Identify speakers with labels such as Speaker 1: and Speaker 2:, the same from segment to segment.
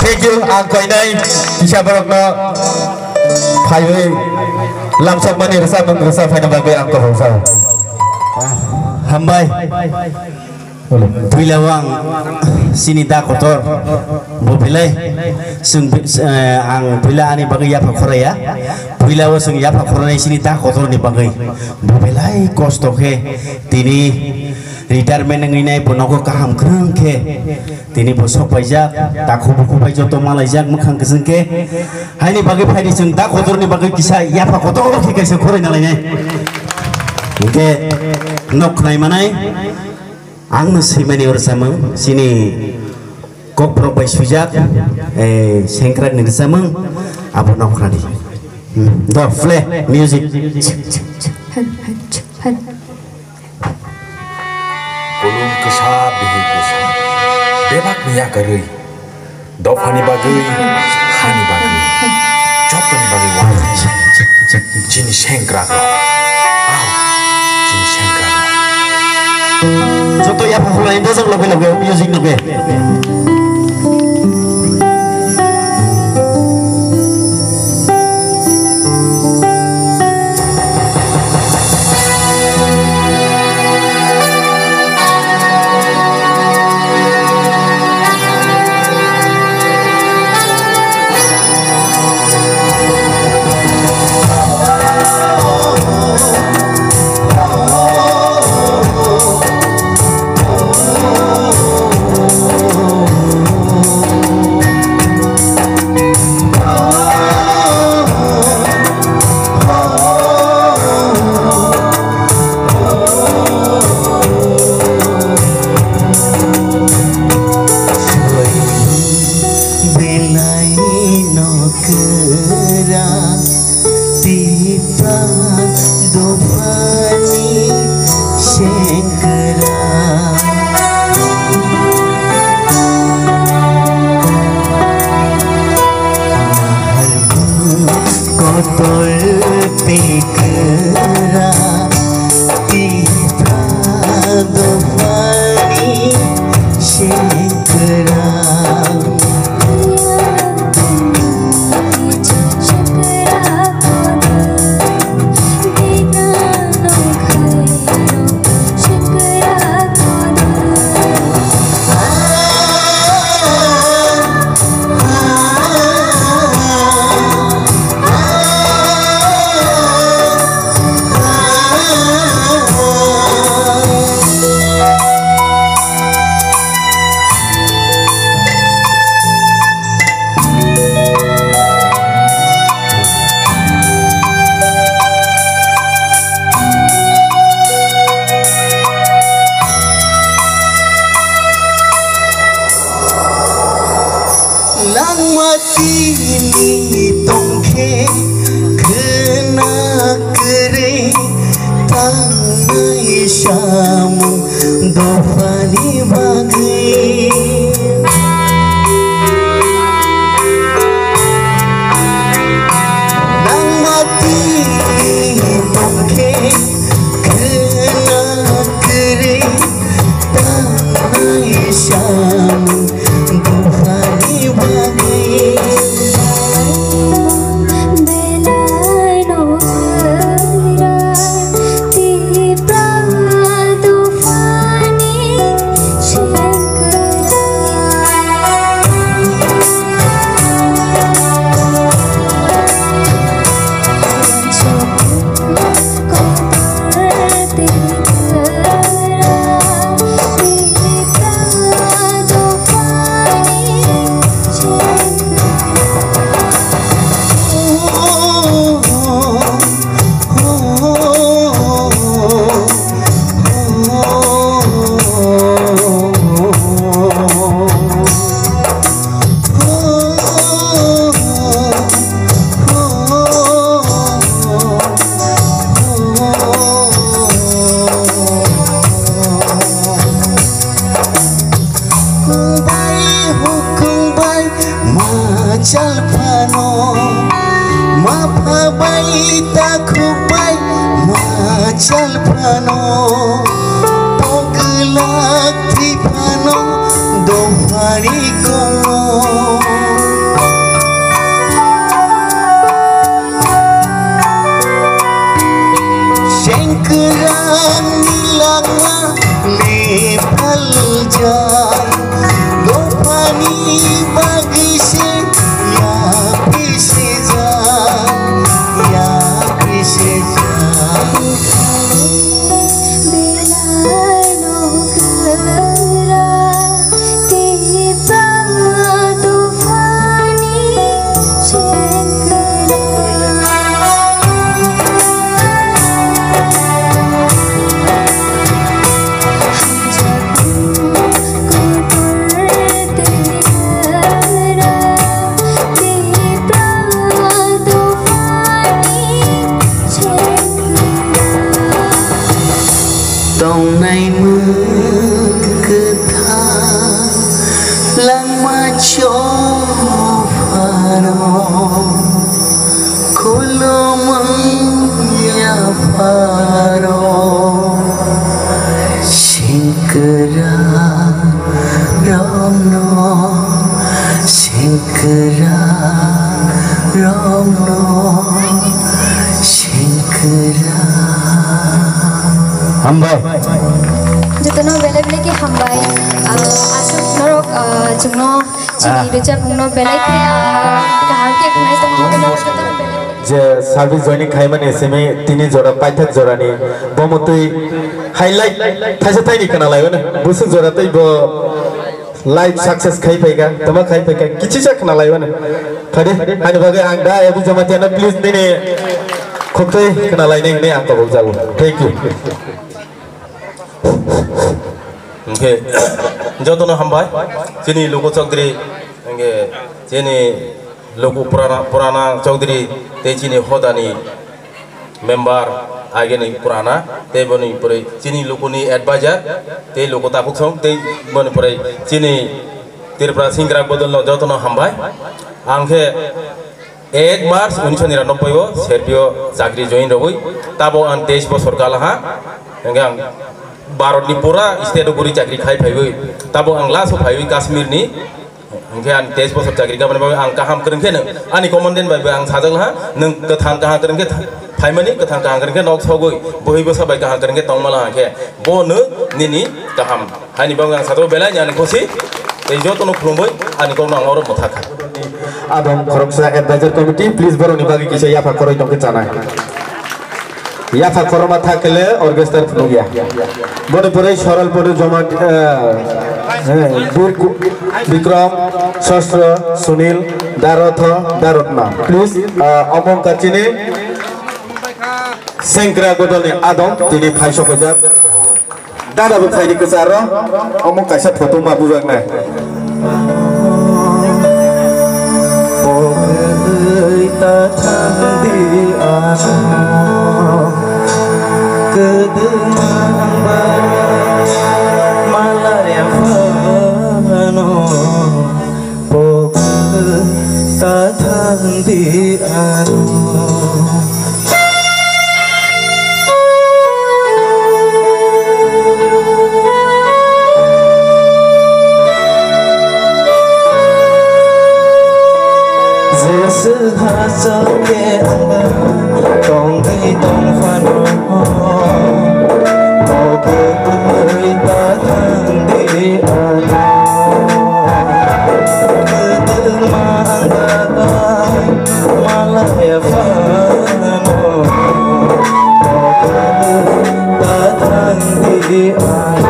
Speaker 1: thank you ang koinai kisah barokno phaiwe lamsak mani rasa mengrasa phai nambah ang ko bangsa
Speaker 2: hambai bilawang sinita kotor bobilai sung ang bila ani bagai ya pakorea bilawa sung ya pakorea sinita kotor ni bagai bobilai kosto ke tini retirement nginai ponoko kaham krang ke tini bosok pajak takhu buku pajo to malaijak mukhang keseng ke hai ni bagai phai ni sung ta kotor ni bagai kisah ya pakotor ke kaise khore nalai oke nok nai manai ang nasimani ursamang sini kok probai sujak sengkrat ni samang abu nok rani do fle music
Speaker 3: kolum kesah bihi kesah bebak miya karui do hani bagai job ni bagai wah jini sengkrat jini sengkrat
Speaker 2: Contoh ya pokoknya itu sang lagu music nabe.
Speaker 4: Pogla tripano do hari kono
Speaker 2: Hambai.
Speaker 4: Jotono bele-bele ki hambai. Asuk norok jungno chini rucha pungno belai ke kahar ke kunai to jotono bele-bele.
Speaker 1: যে service joining খাইমানে SMA তিনি জোড়া পাইথাক জোড়ানি বমতই highlight থাইছে tiny কানালাই না বুসু জোড়াতেই ব life success खाई पाएगा तमा खाई पाएगा किसी से खाना लाइव ना खड़े हाने बागे आंगदा अभी जमाते ना प्लीज नहीं खुदे खाना लाइने नहीं आपका बोल जाओ थैंक यू
Speaker 5: ओके जो तो ना हम भाई जिनी लोगों चौधरी इंगे जिनी लोगों पुराना चौधरी ते जिनी होदानी मेंबर आगे नहीं पुराना ते बनी परे जिनी लोगों नि एडवाइजर ते लोगों ताकुक सong ते बनी परे जिनी तिरपरा सिंगरा बदल नो जो तो ना हम भाई आंखे 1 मार्च 1999 वो सेर्बियो चाकरी जॉइन रहुई ताबो अन 23 बছর कालहा इंगे भारत नि पूरा स्टेट गुरी चाकरी खाई फाइबै ताबो आं लास्ट फाइबै काश्मीर नि इंगे आं 23 बছর चाकरी का बने आं काहाम करनखे न आनि कमान्डेन्ट बाय आं साजों हा नों कथां काहा करनखे फाइमानि कथां काहा करनखे नक सगै बहिबो सबाय काहा करनखे तंगमाला हाखे बनो निनि काहाम हानि बां आं साजो बेला यानि खुशी ते जतनो खुलुमबै आनि कौन आं और मथाखा
Speaker 1: आदम खरकसा एडवाइजर कमिटी प्लीज बरो नि बागे किसे याफा करय दंके जानाय याफा करमा थाकले ऑर्केस्ट्रा फुनो गया बड़े बड़े सरल बड़े जमा विक्रम शस्त्र सुनील दारथना प्लीज अमम काचिने सेंक्रा गोदलनि आदम तिनि फाइसो फजा दादा बो फाइनि कसारो अमम कासा फोटो मा बुजागना
Speaker 6: ta thang di ano kedeng malaya fano pok ta thang di ano Sehasa ke anda tong di tong fano mau berita di ano kedemang datang malaya fano mau berita di ano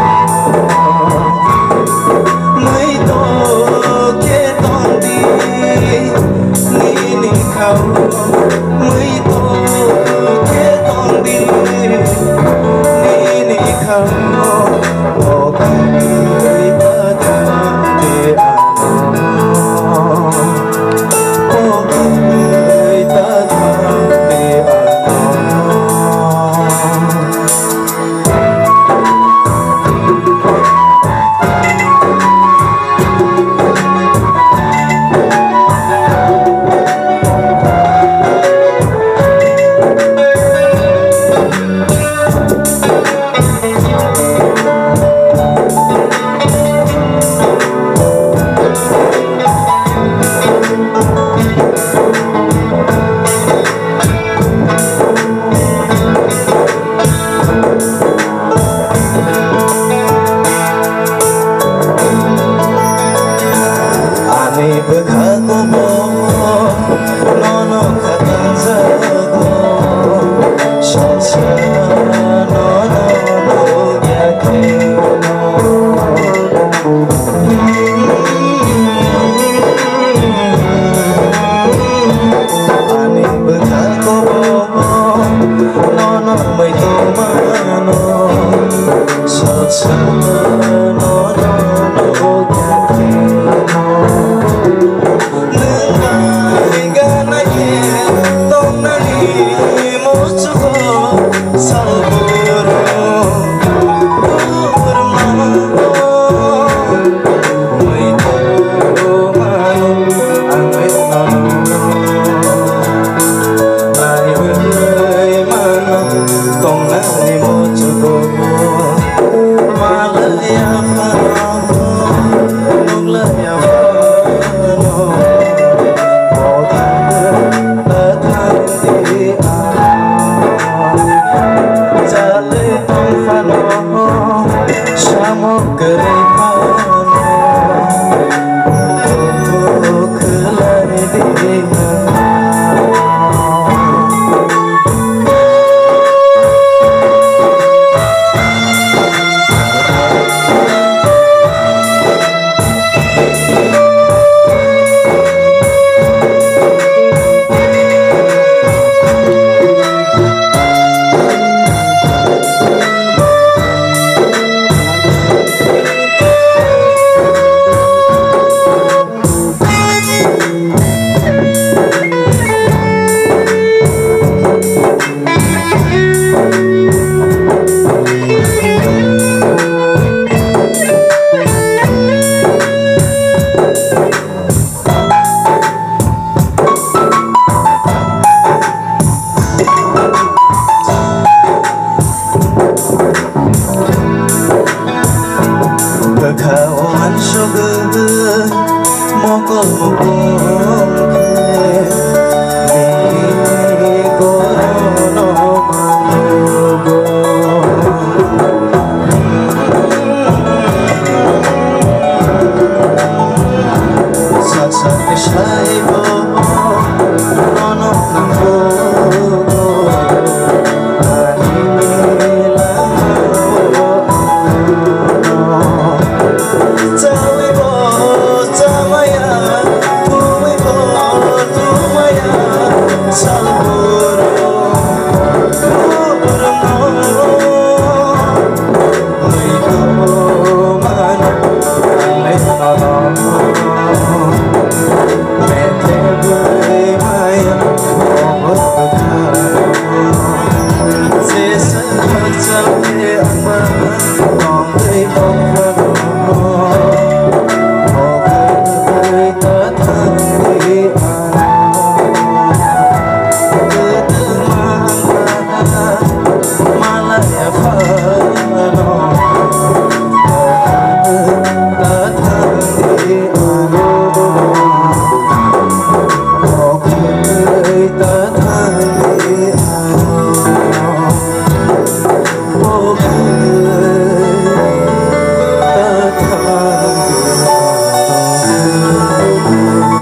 Speaker 6: Kekawan syukur mokol mokol